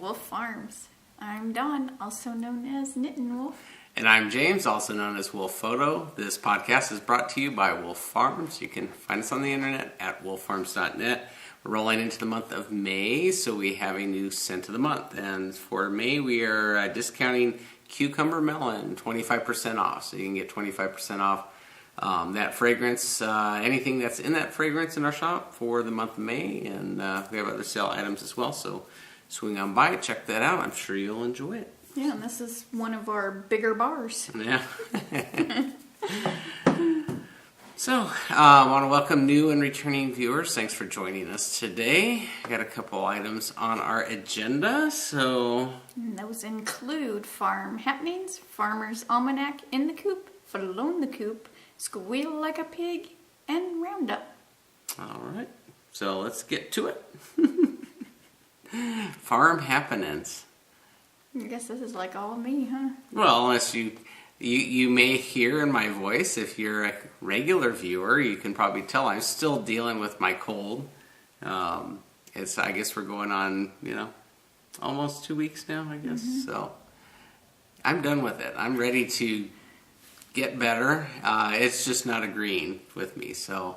Wolf Farms. I'm Dawn, also known as Knittin' Wolf. And I'm James, also known as Wolf Photo. This podcast is brought to you by Wolf Farms. You can find us on the internet at wolffarms.net. We're rolling into the month of May, so we have a new scent of the month. And for May, we are discounting Cucumber Melon, 25% off. So you can get 25% off that fragrance, anything that's in that fragrance in our shop for the month of May. And we have other sale items as well, so swing on by, check that out. I'm sure you'll enjoy it. Yeah, and this is one of our bigger bars. Yeah. So, I want to welcome new and returning viewers. Thanks for joining us today. I got a couple items on our agenda, so... And those include farm happenings, Farmer's Almanac, In the Coop, Flown the Coop, Squeal Like a Pig, and Roundup. All right, so let's get to it. Farm happenings. I guess this is like all me, huh? Well, unless you may hear in my voice, if you're a regular viewer, you can probably tell I'm still dealing with my cold. I guess we're going on, almost 2 weeks now, I guess. Mm-hmm. So I'm done with it. I'm ready to get better. It's just not agreeing with me. So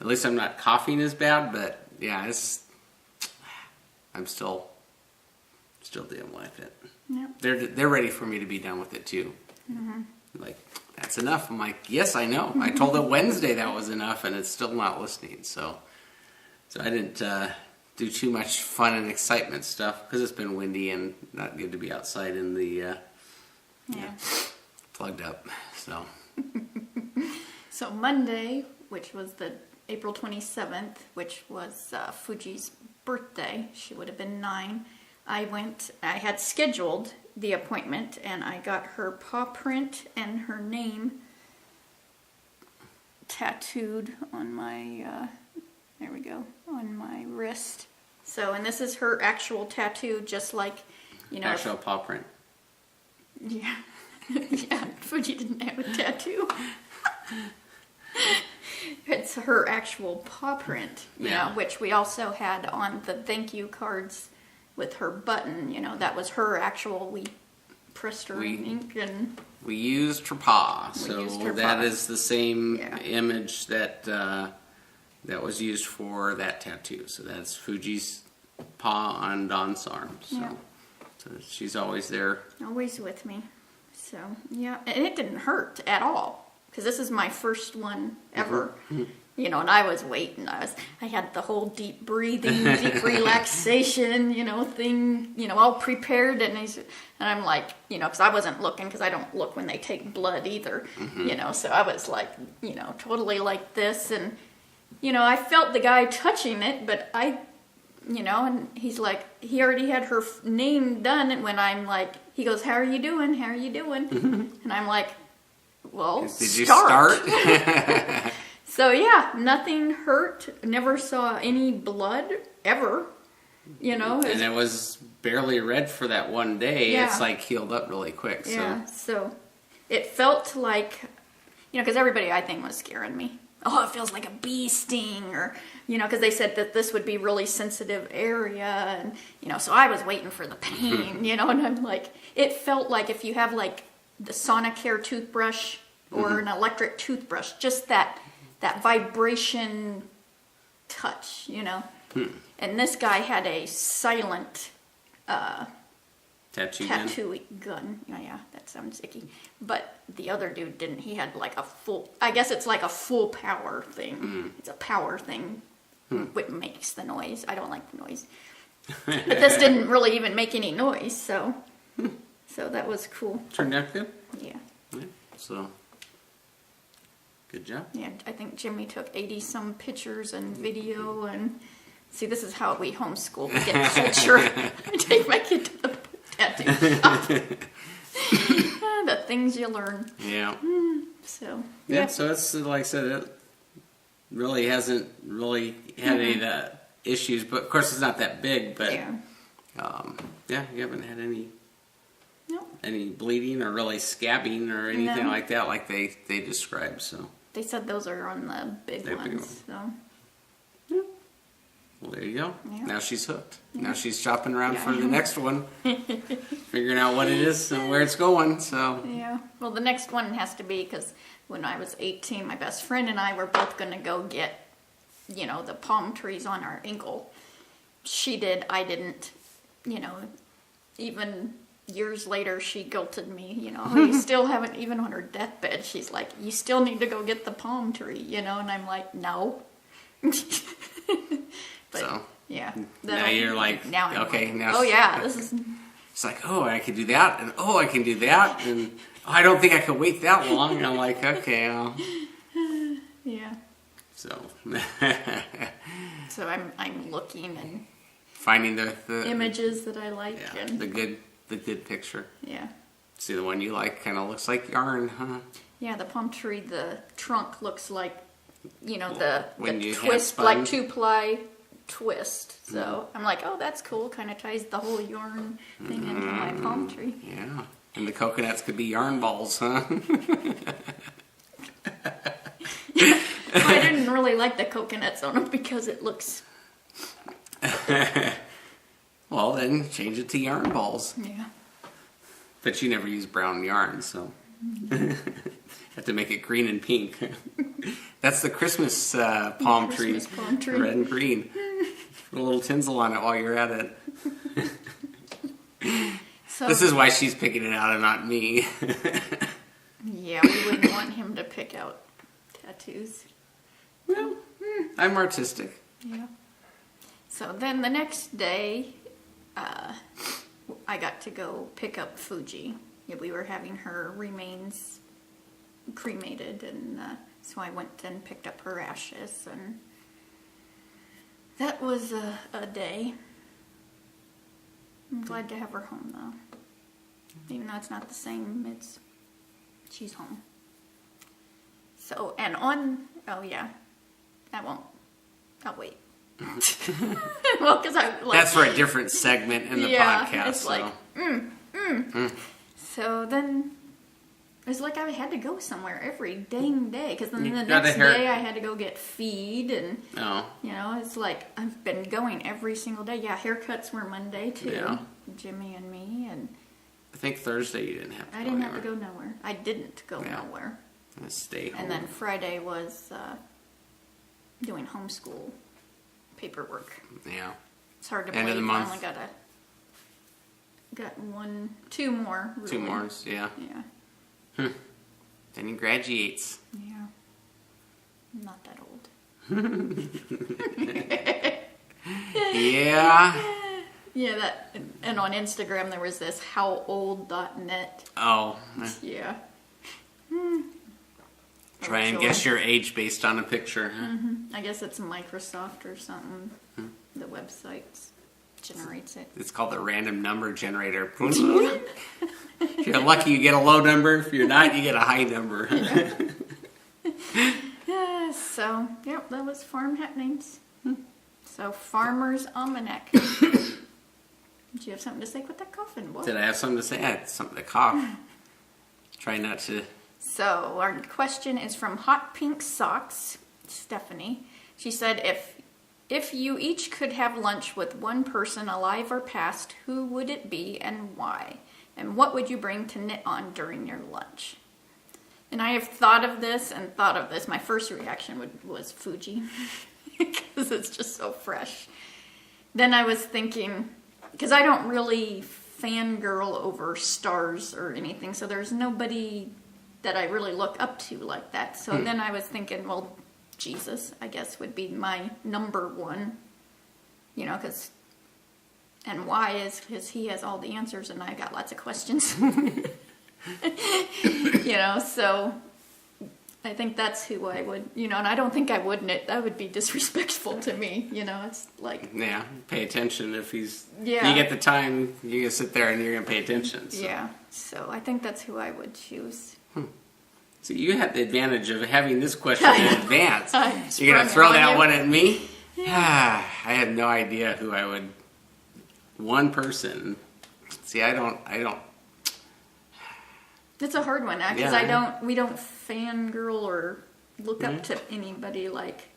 at least I'm not coughing as bad, but yeah, I'm still dealing with it. Yep. They're ready for me to be done with it too. Mm-hmm. Like, that's enough. I'm like, yes, I know. I told it Wednesday that was enough, and it's still not listening. So I didn't do too much fun and excitement stuff because it's been windy and not good to be outside in the plugged up. So Monday, which was the April 27th, which was Fuji's birthday. She would have been 9. I had scheduled the appointment, and I got her paw print and her name tattooed on my, on my wrist. So, and this is her actual tattoo, just like, Actual paw print. Yeah. Yeah, Fuji didn't have a tattoo. It's her actual paw print, which we also had on the thank you cards with her button, that was her actual, we pressed her ink and... We used her paw, that is the same image that was used for that tattoo. So that's Fuji's paw on Dawn's arm. So she's always there. Always with me. So, yeah, and it didn't hurt at all, because this is my first one ever. Mm-hmm. And I was waiting. I had the whole deep breathing, deep relaxation, thing, all prepared. And I'm like, because I wasn't looking, because I don't look when they take blood either, So I was like, totally like this. And, I felt the guy touching it, but and he's like, he already had her name done. And when I'm like, he goes, how are you doing? How are you doing? And I'm like, well, Did you start? So yeah, nothing hurt. Never saw any blood ever. And it was barely red for that one day. Yeah. It's like healed up really quick. Yeah. So it felt like, because everybody I think was scaring me. Oh, it feels like a bee sting, or because they said that this would be really sensitive area, and so I was waiting for the pain. And I'm like, it felt like if you have like the Sonicare toothbrush or an electric toothbrush, just that vibration touch, And this guy had a silent tattoo gun. Oh, yeah, that sounds icky. But the other dude didn't. He had like I guess it's like a full power thing. It's a power thing, which makes the noise. I don't like the noise. But this didn't really even make any noise, so that was cool. Turned out good? Yeah. So... Good job. Yeah, I think Jimmy took 80-some pictures and video, and see, this is how we homeschool. We get a picture. I take my kid to the tattoo shop. The things you learn. Yeah. So. Yeah. So it's like I said, it really hasn't really had any of the issues, but of course it's not that big. But you haven't had any bleeding or really scabbing or anything like that, like they described. So. They said those are on the big ones. So. Well, there you go. Yeah. Now she's hooked. Yeah. Now she's shopping around Yeah, for I the am. next one, figuring out what it is and where it's going. So Yeah. Well, the next one has to be because when I was 18, my best friend and I were both going to go get, the palm trees on our ankle. She did. I didn't. Even years later, she guilted me. Oh, you still haven't, even on her deathbed, she's like, you still need to go get the palm tree, and I'm like, no. But, so yeah. now you're like, now I'm okay, like, now oh yeah, this is. It's like, oh, I could do that, and oh, I can do that, and oh, I don't think I could wait that long. And I'm like, okay, well. Yeah. So. So I'm looking and Finding the images that I like. Yeah, And, the good picture. yeah. See, the one you like kind of looks like yarn, huh? Yeah, the palm tree, the trunk looks like, when the you twist, hand-spun. like 2-ply twist. So I'm like, oh, that's cool. Kind of ties the whole yarn thing into my palm tree. Yeah, and the coconuts could be yarn balls, huh? I didn't really like the coconuts on them because it looks. Well, then change it to yarn balls. Yeah. But you never use brown yarn, so have to make it green and pink. That's the Christmas palm Christmas tree, palm tree. red and green. Put a little tinsel on it while you're at it. So, This is why she's picking it out and not me. yeah, we wouldn't want him to pick out tattoos. Well, I'm artistic. Yeah. So then the next day, I got to go pick up Fuji. Yeah, we were having her remains cremated, and so I went and picked up her ashes, and that was a day. I'm glad to have her home, though. Even though it's not the same, she's home. So, and oh yeah, I'll wait. Well, because That's for a different segment in the podcast. It's like, So then it's like I had to go somewhere every dang day, because then the next day I had to go get feed, and it's like I've been going every single day. Yeah, haircuts were Monday too. Yeah. Jimmy and me, and I think Thursday you didn't have to I go didn't anywhere. have to go nowhere. I didn't go nowhere. Just stay home. And then Friday was doing homeschool paperwork. Yeah. It's hard to End believe. of the I month. only got two more. Really. 2 more, yeah. Yeah. Then he graduates. Yeah. I'm not that old. Yeah. Yeah, that, and on Instagram there was this howold.net. Oh. Yeah. Try and guess your age based on a picture. Huh? I guess it's Microsoft or something. The website generates it. It's called the random number generator. If you're lucky, you get a low number. If you're not, you get a high number. Yeah, so, yep, that was farm happenings. So, Farmer's Almanac. Did you have something to say with that coffin, boy? Did I have something to say? I had something to cough. Try not to. So, our question is from Hot Pink Socks, Stephanie. She said, if you each could have lunch with one person, alive or past, who would it be and why? And what would you bring to knit on during your lunch? And I have thought of this. My first reaction was Fuji, because it's just so fresh. Then I was thinking, because I don't really fangirl over stars or anything, so there's nobody that I really look up to like that. So then I was thinking, well, Jesus, I guess, would be my number one, because, and why is because he has all the answers and I got lots of questions. So I think that's who I would, and I don't think I would knit. That would be disrespectful to me, it's like... Yeah, pay attention if he's... Yeah. You get the time, you're going to sit there and you're going to pay attention. So. Yeah, so I think that's who I would choose. So you had the advantage of having this question in advance. You're going to sprung throw it on that you. one at me? Yeah. I had no idea who I would... One person. See, I don't... It's a hard one, because we don't fangirl or look up to anybody like,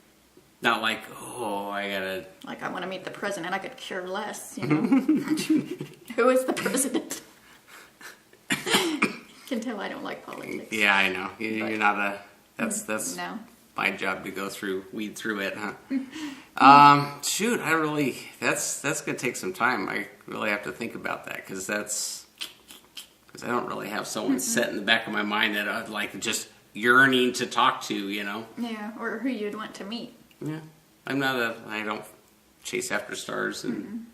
Not like, oh, I gotta. Like, I want to meet the president. I could care less, you know. Who is the president? Can tell I don't like politics. Yeah, I know. You're not a. That's no. my job to weed through it, huh? Shoot, that's gonna take some time. I really have to think about that because I don't really have someone set in the back of my mind that I'd like just yearning to talk to, you know. Yeah, or who you'd want to meet. Yeah, I don't chase after stars and.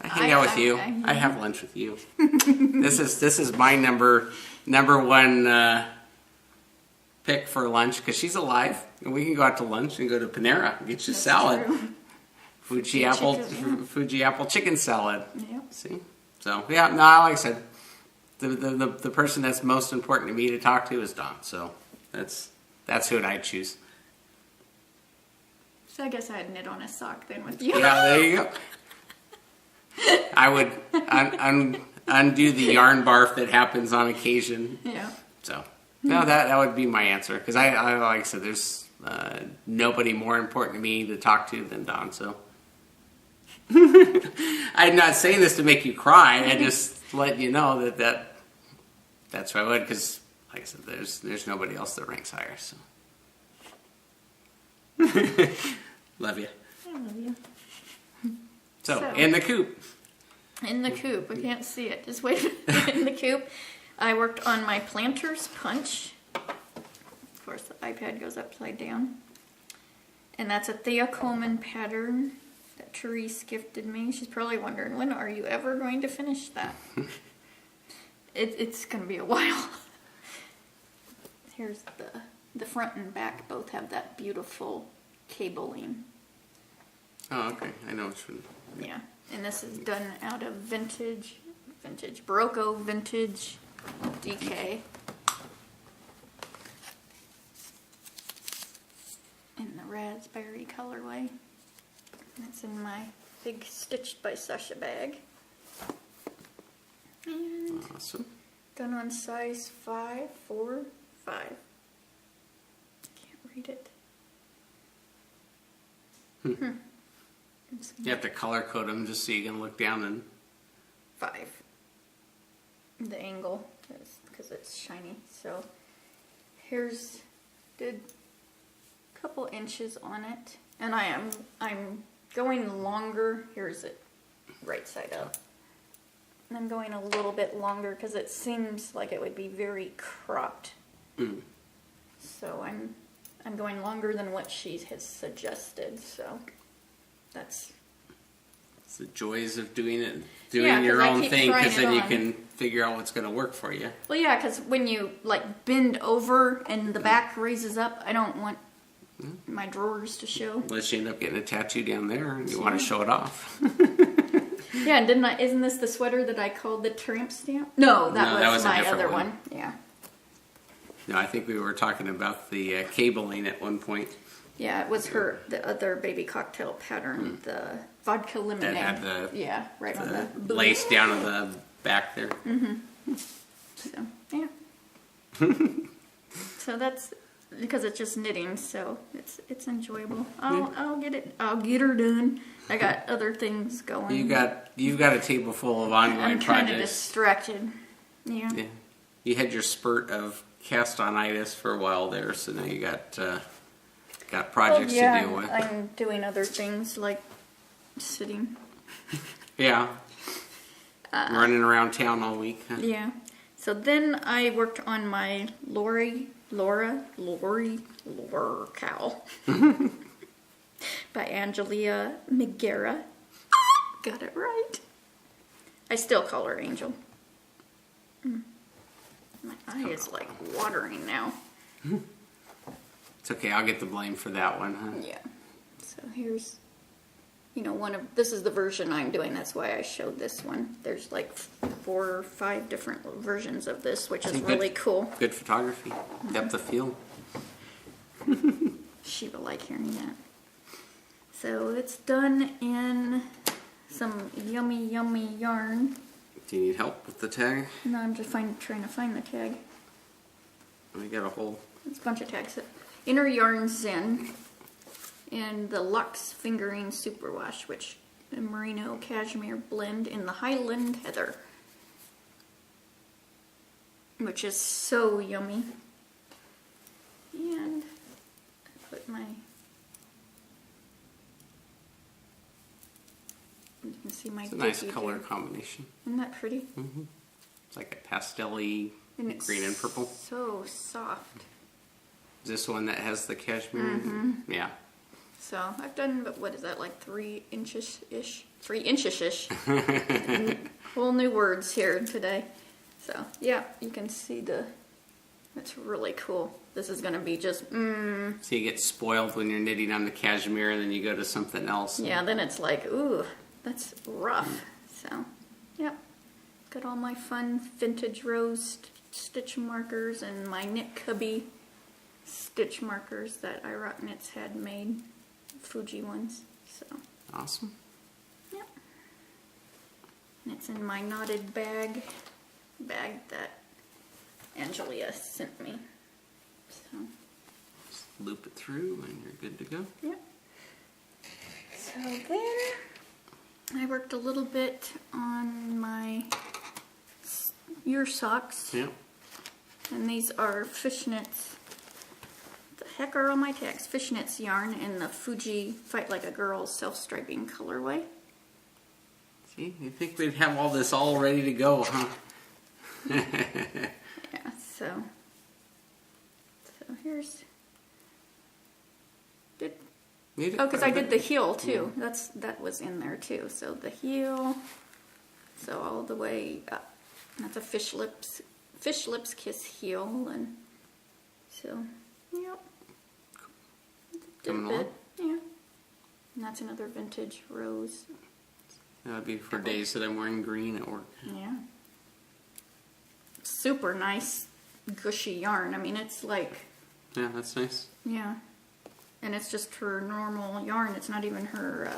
I hang out with you. I have lunch with you. This is my number one pick for lunch because she's alive, and we can go out to lunch and go to Panera and get you salad, Fuji apple chicken salad. Yeah. See, so yeah, no, like I said, the person that's most important to me to talk to is Dawn. So that's who I'd choose. So I guess I'd knit on a sock then with you. Yeah, there you go. I would undo the yarn barf that happens on occasion. Yeah. So, no, that would be my answer. Because I like I said, there's nobody more important to me to talk to than Dawn. So, I'm not saying this to make you cry. I just let you know that's who I would. Because, like I said, there's nobody else that ranks higher. So, love you. I love you. So, in the coop. In the coop. I can't see it. Just wait. In the coop. I worked on my planter's punch. Of course, the iPad goes upside down. And that's a Thea Coleman pattern that Therese gifted me. She's probably wondering, when are you ever going to finish that? It's going to be a while. Here's the front and back both have that beautiful cabling. Oh, okay. I know which one. Yeah, and this is done out of vintage Barocco vintage DK. In the raspberry colorway. That's in my big Stitched by Sasha bag. And Awesome. done on size 5, 4, 5. Can't read it. You have to color code them just so you can look down and. 5. The angle is because it's shiny. So did a couple inches on it, and I'm going longer. Here's it, right side up. And I'm going a little bit longer because it seems like it would be very cropped. So I'm going longer than what she has suggested. So that's. It's the joys of doing Yeah, your 'cause I own keep thing, trying because it then you on. can figure out what's going to work for you. Well, yeah, because when you like bend over and the back raises up, I don't want my drawers to show. Unless you end up getting a tattoo down there and you want to show it off. Yeah, and isn't this the sweater that I called the tramp stamp? No, that was a my different other one. one. Yeah. No, I think we were talking about the cabling at one point. Yeah, it was the other baby cocktail pattern, the vodka lemonade. That had right on the blue. lace down on the back there. So, yeah. So that's because it's just knitting, so it's enjoyable. I'll get her done. I got other things going. You've got a table full of ongoing I'm projects. kind of distracted. Yeah. You had your spurt of cast-on-itis for a while there, so now you got projects to deal with. I'm doing other things like sitting. Yeah. Running around town all week. Huh? Yeah. So then I worked on my Lori cowl by Angelia Megara. Got it right. I still call her Angel. My eye is like watering now. It's okay, I'll get the blame for that one, huh? Yeah. So here's, this is the version I'm doing. That's why I showed this one. There's like 4 or 5 different versions of this, which is really cool. Good photography, depth of field. She will like hearing that. So it's done in some yummy yarn. Do you need help with the tag? No, I'm just trying to find the tag. We got a whole... There's a bunch of tags. Inner Yarn Zen and the Luxe Fingering Superwash, which a merino cashmere blend in the Highland Heather, which is so yummy. And I put my, you can see my It's a nice dicky color there. combination. Isn't that pretty? It's like a pastel-y And it's green and purple. so soft. Is this one that has the cashmere? Yeah. So I've done, but what is that, like 3 inches-ish? 3 inches-ish. Whole new words here today. So yeah, you can see that's really cool. This is going to be just, So you get spoiled when you're knitting on the cashmere and then you go to something else. yeah, then it's like, ooh, that's rough. So, yeah. Got all my fun vintage rose stitch markers and my Knit Cubby stitch markers that I Rock Knits had made. Fuji ones. So, Awesome. yep. And it's in my knotted bag that Angelia sent me. So, Just loop it through and you're good to go. yep. So there, I worked a little bit on my ear socks. Yep. And these are fishnets. The heck are all my tags? Fishnets yarn in the Fuji Fight Like a Girl self-striping colorway. See, you think we'd have all this all ready to go, huh? Yeah, so here's because I did the heel too. That was in there too. So the heel, so all the way up. That's a fish lips kiss heel, and so yep. Coming along? Yeah. And that's another vintage rose. That would be for days that I'm wearing green at work. Yeah. Super nice, gushy yarn. I mean, it's like, Yeah, that's nice. yeah. And it's just her normal yarn. It's not even her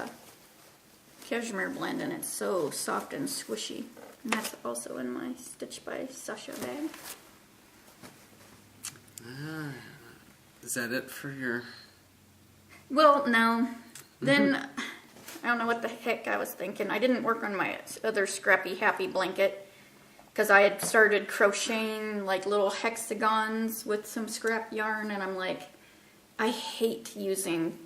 cashmere blend, and it's so soft and squishy. And that's also in my Stitch by Sasha bag. Is that it for your... Well, no. Then, I don't know what the heck I was thinking. I didn't work on my other scrappy happy blanket because I had started crocheting like little hexagons with some scrap yarn, and I'm like, I hate using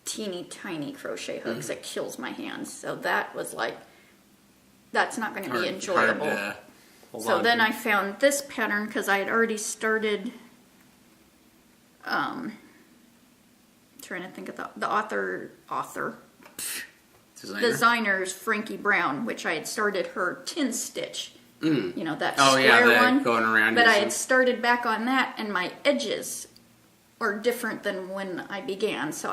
teeny tiny crochet hooks. It kills my hands. So that was like, that's not going to be enjoyable. So then I found this pattern because I had already started trying to think of the designer's Frankie Brown, which I had started her tin stitch. You know, that square one. Going around. But I had started back on that, and my edges are different than when I began. So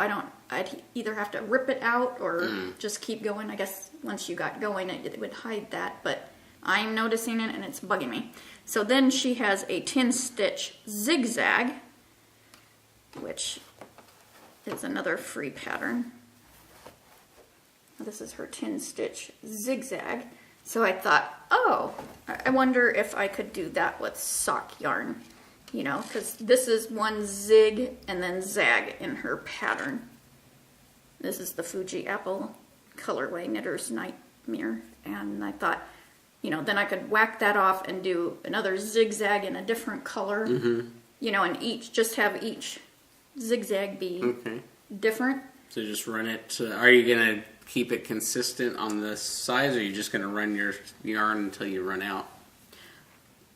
I'd either have to rip it out or just keep going. I guess once you got going, it would hide that. But I'm noticing it, and it's bugging me. So then she has a tin stitch zigzag, which is another free pattern. This is her tin stitch zigzag. So I thought, oh, I wonder if I could do that with sock yarn, you know, because this is one zig and then zag in her pattern. This is the Fuji Apple colorway, Knitter's Nightmare, and I thought, you know, then I could whack that off and do another zigzag in a different color, you know, and just have each zigzag be different. So just run it. Are you going to keep it consistent on the size, or are you just going to run your yarn until you run out?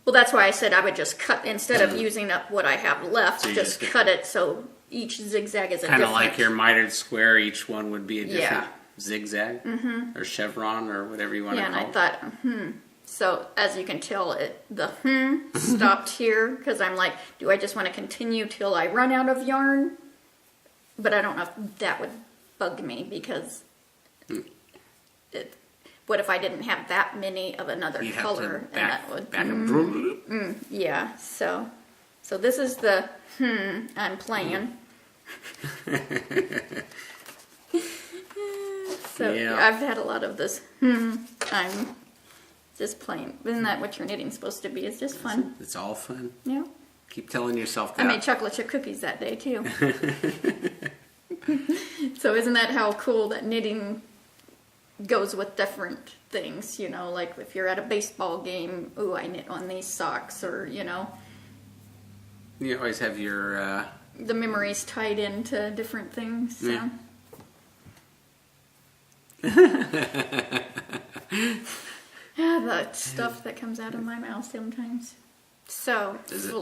Well, that's why I said I would just cut, instead of using up what I have left, So just cut it so each zigzag is a kind different... of like your mitered square, each one would be a different zigzag or chevron or whatever you want to call it. Yeah, and I thought, So, as you can tell, the stopped here, because I'm like, do I just want to continue till I run out of yarn? But I don't know if that would bug me, because what if I didn't have that many of another You'd color? Have to back, and that would, back and yeah, so this is the I'm playing. So Yeah. I've had a lot of this I'm just playing. Isn't that what your knitting's supposed to be? It's just fun. It's all fun. Yeah. Keep telling yourself that. I made chocolate chip cookies that day too. So isn't that how cool that knitting goes with different things, you know, like if you're at a baseball game, ooh, I knit on these socks, or, you know. You always have your... the memories tied into different things, so. Yeah. Yeah, the stuff that comes out of my mouth sometimes. So, Is it?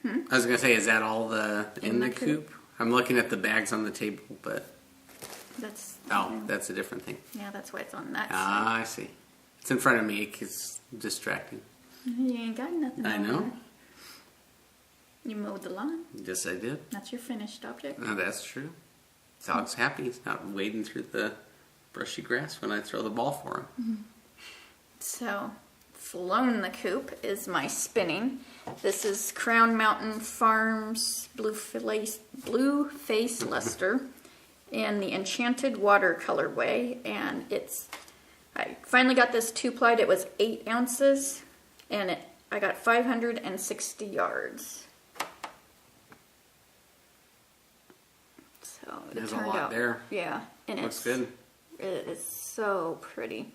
I was gonna say, is that all in the coop? I'm looking at the bags on the table, but that's that's a different thing. yeah, that's why it's on that Ah, I see. It's in front of me. It's distracting. side. You ain't got nothing. I over know. there. You mowed the lawn. Yes, I did. That's your finished object. That's true. Dog's happy. He's not wading through the brushy grass when I throw the ball for him. So, Flown the Coop is my spinning. This is Crown Mountain Farms Blue Face Luster and the Enchanted Water colorway. And I finally got this 2-plied. It was 8 ounces, and I got 560 yards. So it There's a turned lot out there. Yeah, and Looks good. It is so pretty.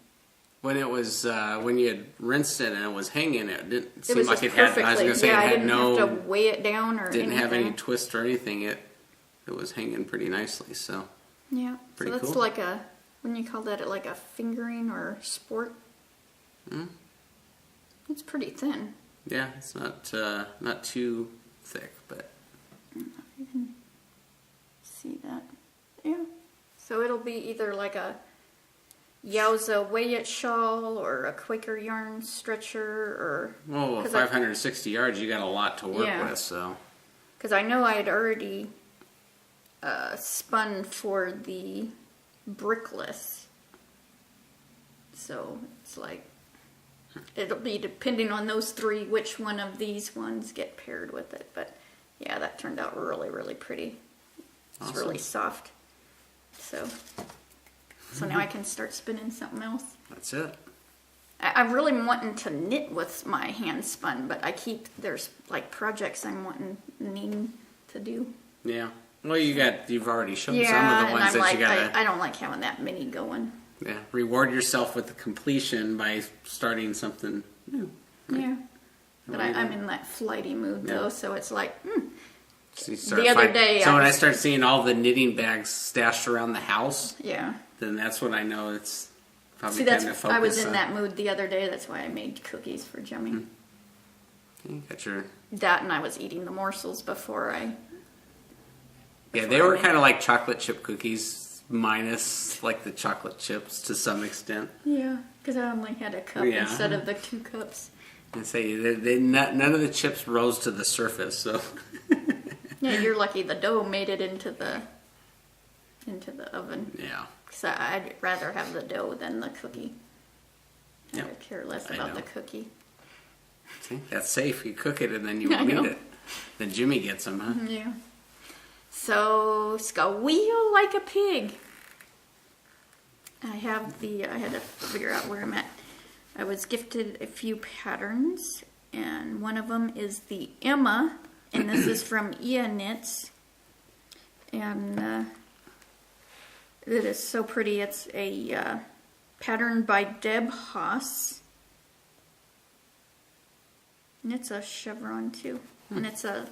When it was when you had rinsed it and it was hanging, it didn't seem was like just it had. perfectly. I was gonna say yeah, it I had didn't no. have to weigh it down or didn't have any anything. twist or anything. It was hanging pretty nicely. So Yeah, Pretty so that's cool. like when you call that, like a fingering or sport. It's pretty thin. yeah, it's not too thick, but You can see that. Yeah. So it'll be either like a Yowza weigh-it shawl or a Quaker yarn stretcher, or... well, 'cause 560 yards, you got a lot to work Yeah. with. So Because I know I had already spun for the brickless. So it's like, it'll be depending on those 3, which one of these ones get paired with it. But yeah, that turned out really, really pretty. It's Awesome. really soft. So now I can start spinning something else. that's it. I'm really wanting to knit with my hand spun, but there's like projects needing to do. Yeah. Well, you've already shown some of Yeah, the and ones I'm that like, you gotta. I don't like having that many going. Yeah, reward yourself with the completion by starting something new. Yeah. But Well, I'm in that flighty mood though, Yeah. so it's like, So you start The other day, So I when I was- start seeing all the knitting bags stashed around the house, yeah. then that's when I know it's probably See, time that's to focus. I was in on. that mood the other day. That's why I made cookies for Jimmy. You got your. That, and I was eating the morsels before I. Yeah, they were kind of like chocolate chip cookies, minus like the chocolate chips to some extent. Yeah, because I only had a cup Yeah. instead of the 2 cups. And say none of the chips rose to the surface, so. Yeah, you're lucky the dough made it into the oven. Yeah. Because I'd rather have the dough than the cookie. I Yep. would care less I about know. the cookie. See, that's safe. You cook it and then you I won't know. eat it. Then Jimmy gets them, huh? Yeah. So, squeal like a pig. I had to figure out where I'm at. I was gifted a few patterns, and one of them is the Emma, and this is from Ia Knits. And it is so pretty. It's a pattern by Deb Haas. And it's a chevron too. And it's a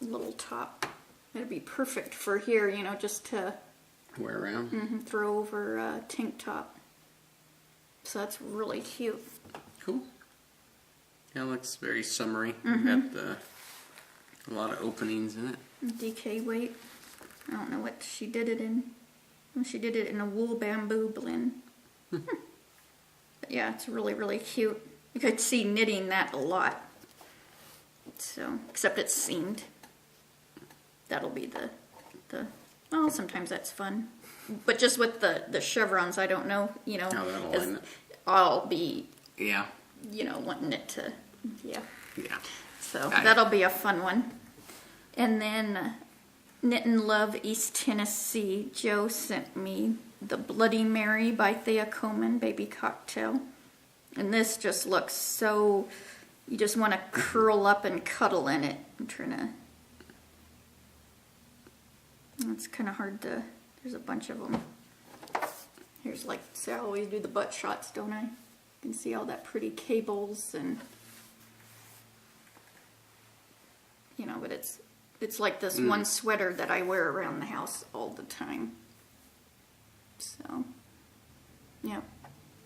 little top. It'd be perfect for here, just to Wear around. throw over a tank top. So that's really cute. Cool. Yeah, it looks very summery. Mm-hmm. Got a lot of openings in it. DK weight. I don't know what she did it in. She did it in a wool bamboo blend. But yeah, it's really, really cute. You could see knitting that a lot. So, except it's seamed. That'll be well, sometimes that's fun. But just with the chevrons, I don't know, How that'll line up. I'll be, Yeah. wanting it to, yeah. Yeah. So that'll be a fun one. And then Knit and Love East Tennessee, Joe sent me the Bloody Mary by Thea Coleman Baby Cocktail. And this just looks so you just want to curl up and cuddle in it. I'm trying to... It's kind of hard to... There's a bunch of them. Here's like, see, I always do the butt shots, don't I? You can see all that pretty cables and... You know, but it's like this one sweater that I wear around the house all the time. So, yeah.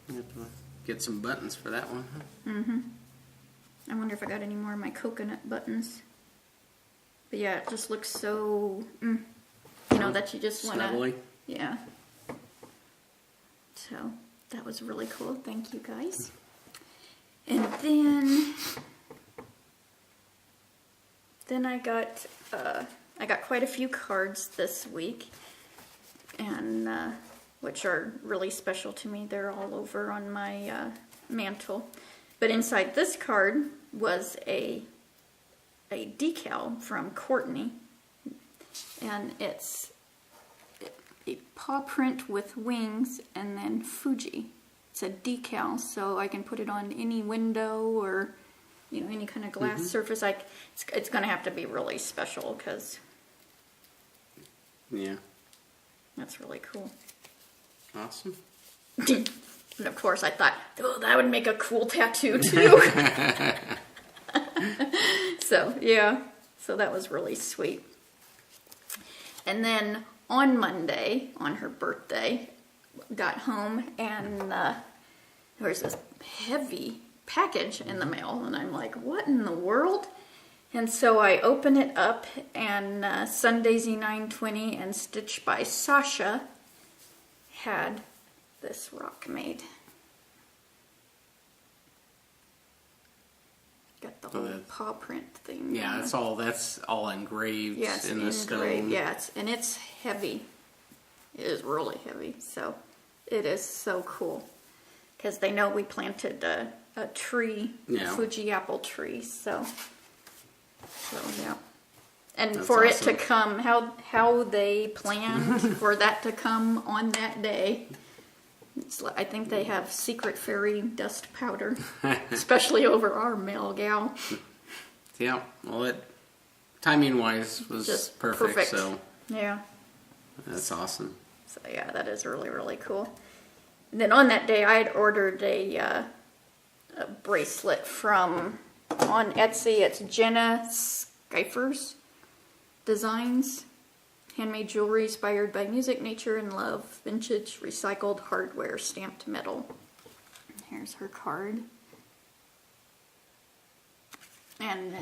You have to get some buttons for that one, huh? Mm-hmm. I wonder if I got any more of my coconut buttons. But yeah, it just looks so, you know, that you just want to... Yeah. So, that was really cool. Thank you, guys. And then I got quite a few cards this week, and which are really special to me. They're all over on my mantle. But inside this card was a decal from Courtney, and it's a paw print with wings and then Fuji. It's a decal, so I can put it on any window or, you know, any kind of glass surface. It's going to have to be really special because... Yeah. That's really cool. Awesome. And of course I thought, oh, that would make a cool tattoo too. So, yeah. So that was really sweet. And then on Monday, on her birthday, got home and there was this heavy package in the mail, and I'm like, what in the world? And so I open it up, and Sundaisy 920 and Stitched by Sasha had this rock made. Got the whole paw print thing. Yeah, that's all engraved in the stone. Yeah, it's heavy. It is really heavy. So it is so cool. Because they know we planted a tree, a Fuji apple tree. So yeah. And that's for awesome. It to come, how they planned for that to come on that day. I think they have secret fairy dust powder, especially over our male gal. Yeah, well, it timing-wise was just perfect. So yeah, that's awesome. So yeah, that is really, really cool. And then on that day, I had ordered a bracelet from on Etsy. It's Jenna Skyfers Designs. Handmade jewelry inspired by music, nature, and love. Vintage, recycled hardware, stamped metal. Here's her card. And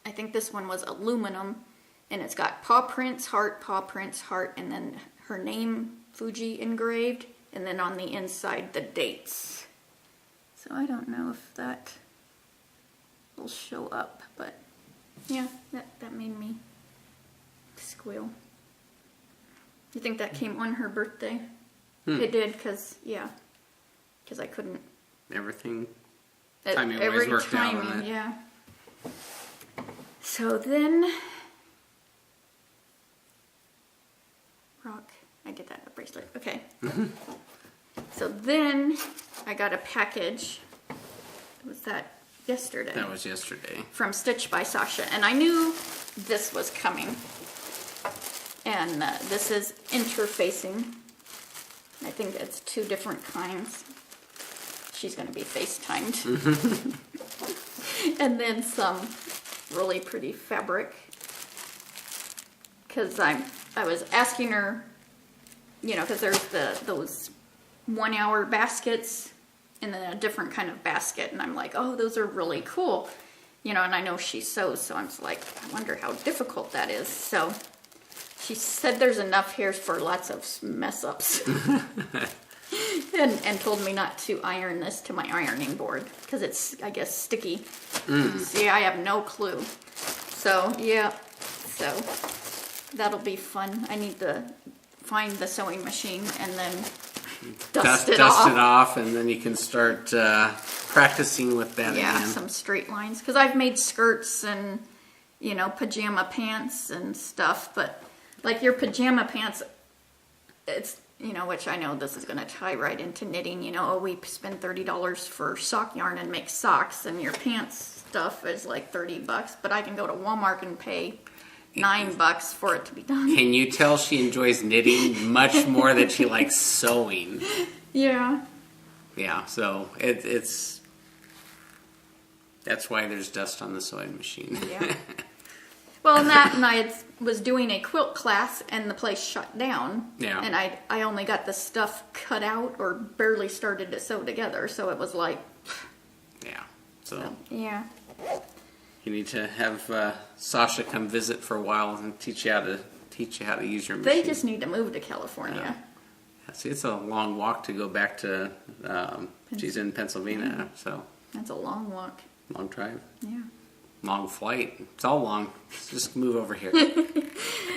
I think this one was aluminum. And it's got paw prints, heart, and then her name, Fuji, engraved. And then on the inside, the dates. So I don't know if that will show up. But yeah, that made me squeal. You think that came on her birthday? It did, because I couldn't. Everything timing-wise worked out on that. Yeah. So then, rock. I get that, a bracelet. Okay. So then, I got a package. Was that yesterday? That was yesterday. From Stitched by Sasha, and I knew this was coming. And this is interfacing. I think it's 2 different kinds. She's going to be FaceTimed. And then some really pretty fabric. Because I was asking her, you know, because there's those 1 hour baskets and then a different kind of basket. And I'm like, oh, those are really cool. You know, and I know she sews, so I'm just like, I wonder how difficult that is. So she said there's enough here for lots of mess ups. and told me not to iron this to my ironing board because it's, I guess, sticky. See, I have no clue. So, yeah. So, that'll be fun. I need to find the sewing machine and then dust it off, and then you can start practicing with that again. Yeah, some straight lines. Because I've made skirts and, you know, pajama pants and stuff, but like your pajama pants, which I know this is going to tie right into knitting. We spend $30 for sock yarn and make socks, and your pants stuff is like $30, but I can go to Walmart and pay $9 for it to be done. Can you tell she enjoys knitting much more than she likes sewing? Yeah. Yeah, so that's why there's dust on the sewing machine. Yeah. Well, and I was doing a quilt class, and the place shut down. Yeah. And I only got the stuff cut out or barely started to sew together, so it was like... Yeah. So yeah. You need to have Sasha come visit for a while and teach you how to use your machine. They just need to move to California. Yeah, see, it's a long walk to go back to... she's in Pennsylvania, so... That's a long walk. Long drive. Yeah. Long flight. It's all long. Just move over here.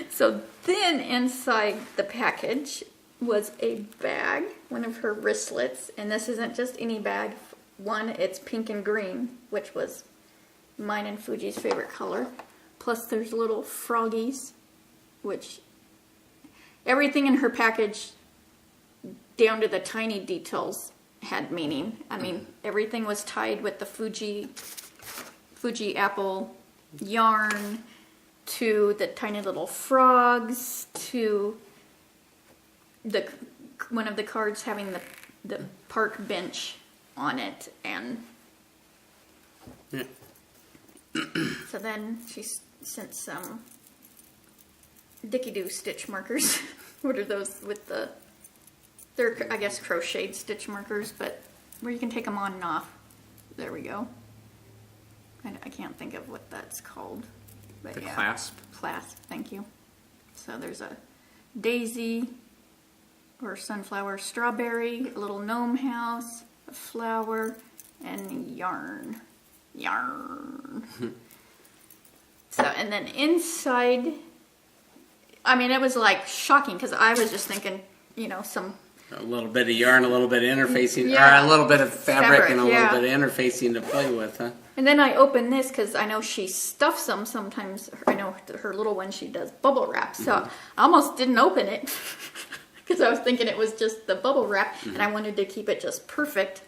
So then inside the package was a bag, one of her wristlets, and this isn't just any bag. One, it's pink and green, which was mine and Fuji's favorite color. Plus there's little froggies, which everything in her package, down to the tiny details, had meaning. I mean, everything was tied with the Fuji apple yarn, to the tiny little frogs, to one of the cards having the park bench on it, and so then she sent some Dicky-Doo stitch markers. What are those with they're, I guess, crocheted stitch markers, but where you can take them on and off. There we go. I can't think of what that's called. But The yeah. clasp? Clasp, thank you. So there's a daisy or sunflower strawberry, a little gnome house, a flower, and yarn. So, and then inside, I mean, it was like shocking because I was just thinking, some... A little bit of yarn, a little bit of interfacing, Yeah. or a little bit of fabric and a yeah. little bit of interfacing to play with, huh? And then I opened this because I know she stuffs them sometimes. I know her little one, she does bubble wrap. So I almost didn't open it because I was thinking it was just the bubble wrap, and I wanted to keep it just perfect.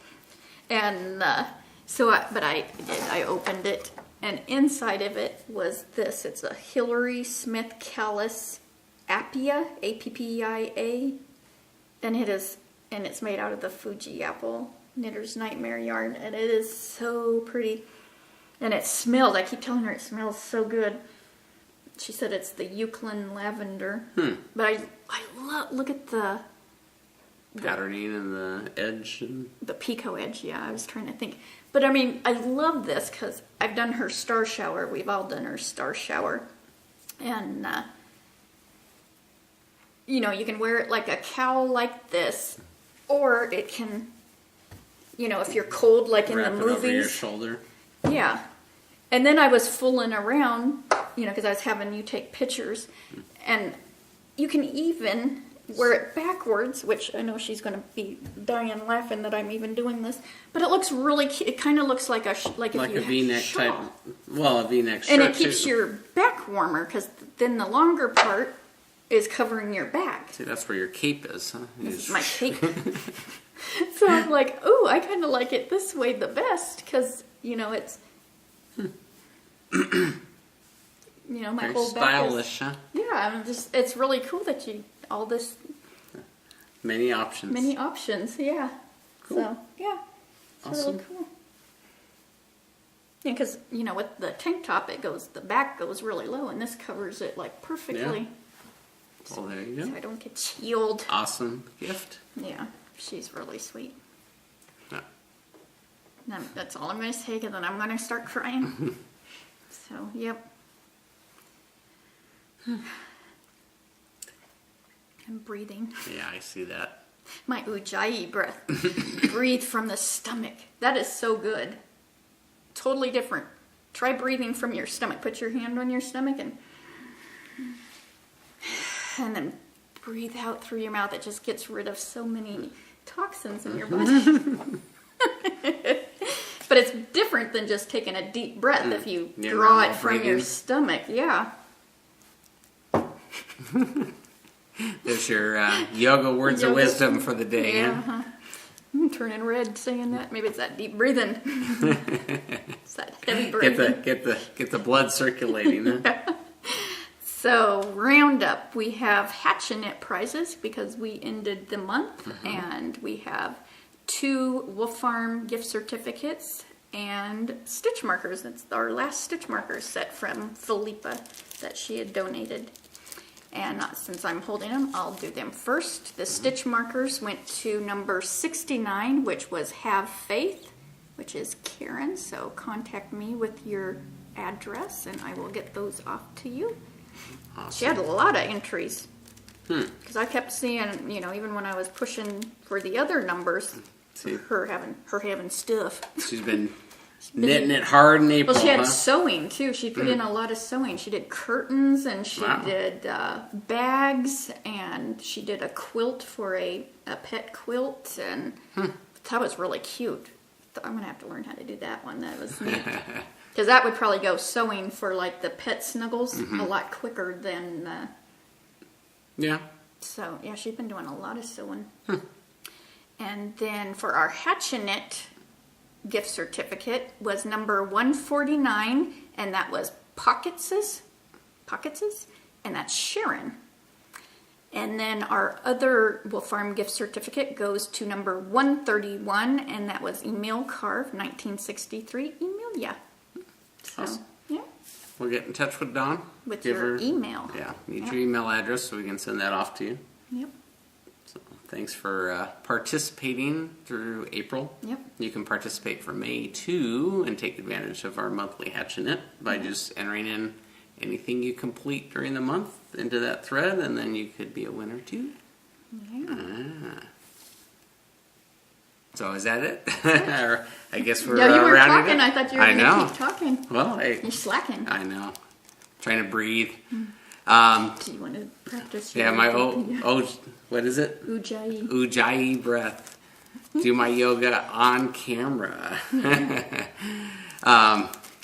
And but I did. I opened it, and inside of it was this. It's a Hillary Smith Callis Appia, Appia, and it's made out of the Fuji apple Knitter's Nightmare yarn, and it is so pretty. And it smells, I keep telling her it smells so good. She said it's the Eucalyptus lavender. But I love, look at the Patterning and the edge. And... the picot edge, yeah, I was trying to think. But I mean, I love this because I've done her star shower. We've all done her star shower. And, you can wear it like a cowl like this, or it can, if you're cold like in Wrap the it movies. over your shoulder. Yeah. And then I was fooling around, because I was having you take pictures. And you can even wear it backwards, which I know she's going to be dying laughing that I'm even doing this. But it looks really cute. It kind of looks like a V-neck type. Well, a V-neck shirt. And it keeps your back warmer, because then the longer part is covering your back. See, that's where your cape is, huh? This is my cape. So I'm like, oh, I kind of like it this way the best, because, it's... my Very whole stylish, back is, huh? yeah, it's really cool that all this many options. Yeah. Cool. So yeah, it's Awesome. really cool. Yeah, because with the tank top, the back goes really low, and this covers it like perfectly. Well, there you So go. I don't get chilled. Awesome gift. Yeah, she's really sweet. Yeah. That's all I'm going to say, because then I'm going to start crying. So, yep. I'm breathing. Yeah, I see that. My Ujjayi breath. Breathe from the stomach. That is so good. Totally different. Try breathing from your stomach. Put your hand on your stomach and then breathe out through your mouth. It just gets rid of so many toxins in your body. But it's different than just taking a deep breath if you draw it from your stomach. Yeah. There's your yoga words of wisdom for the day. Yeah. Huh? I'm turning red saying that. Maybe it's that deep breathing. It's that heavy breathing. Get the blood circulating. Huh? So roundup, we have Hatch and Knit prizes because we ended the month, and we have 2 Wolf Farm gift certificates and stitch markers. That's our last stitch marker set from Philippa that she had donated. And since I'm holding them, I'll do them first. The stitch markers went to number 69, which was Have Faith, which is Karen. So contact me with your address, and I will get those off to you. Awesome. She had a lot of entries. Because I kept seeing, even when I was pushing for the other numbers, her having stuff. She's been knitting it hard in April. Well, she had sewing too. She put in a lot of sewing. She did curtains, and she did bags, and she did a quilt for a pet quilt, and that was really cute. I'm gonna have to learn how to do that one. That was neat. Because that would probably go sewing for like the pet snuggles a lot quicker than. Yeah. So yeah, she's been doing a lot of sewing. And then for our Hatch and Knit gift certificate was number 149, and that was Pocketses, and that's Sharon. And then our other Wolf Farm gift certificate goes to number 131, and that was Emil Carve, 1963. Emilia. So, awesome. yeah. We'll get in touch with Dawn. With your email. Yeah, need your email address so we can send that off to you. Yep. So thanks for participating through April. Yep. You can participate for May too and take advantage of our monthly Hatch and Knit by just entering in anything you complete during the month into that thread, and then you could be a winner too. Yeah. So is that it? Or I guess we're you were rounding talking. up. I thought you were going to keep talking. Well, you're slacking. I know. Trying to breathe. Do you want to practice? Yeah, my what is it? Ujjayi. Ujjayi breath. Do my yoga on camera.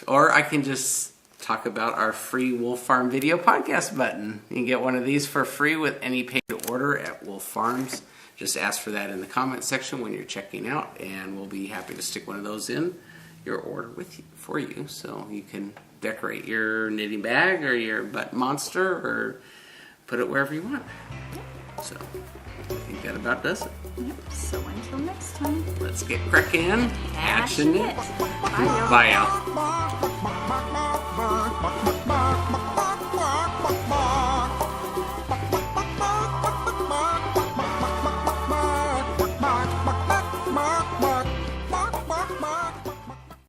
Or I can just talk about our free Wolf Farm video podcast button. You can get one of these for free with any paid order at Wolf Farms. Just ask for that in the comment section when you're checking out, and we'll be happy to stick one of those in your order for you, so you can decorate your knitting bag or your butt monster or put it wherever you want. So I think that about does it. Yep. So until next time, let's get cracking. Hatch and Knit. Bye, y'all.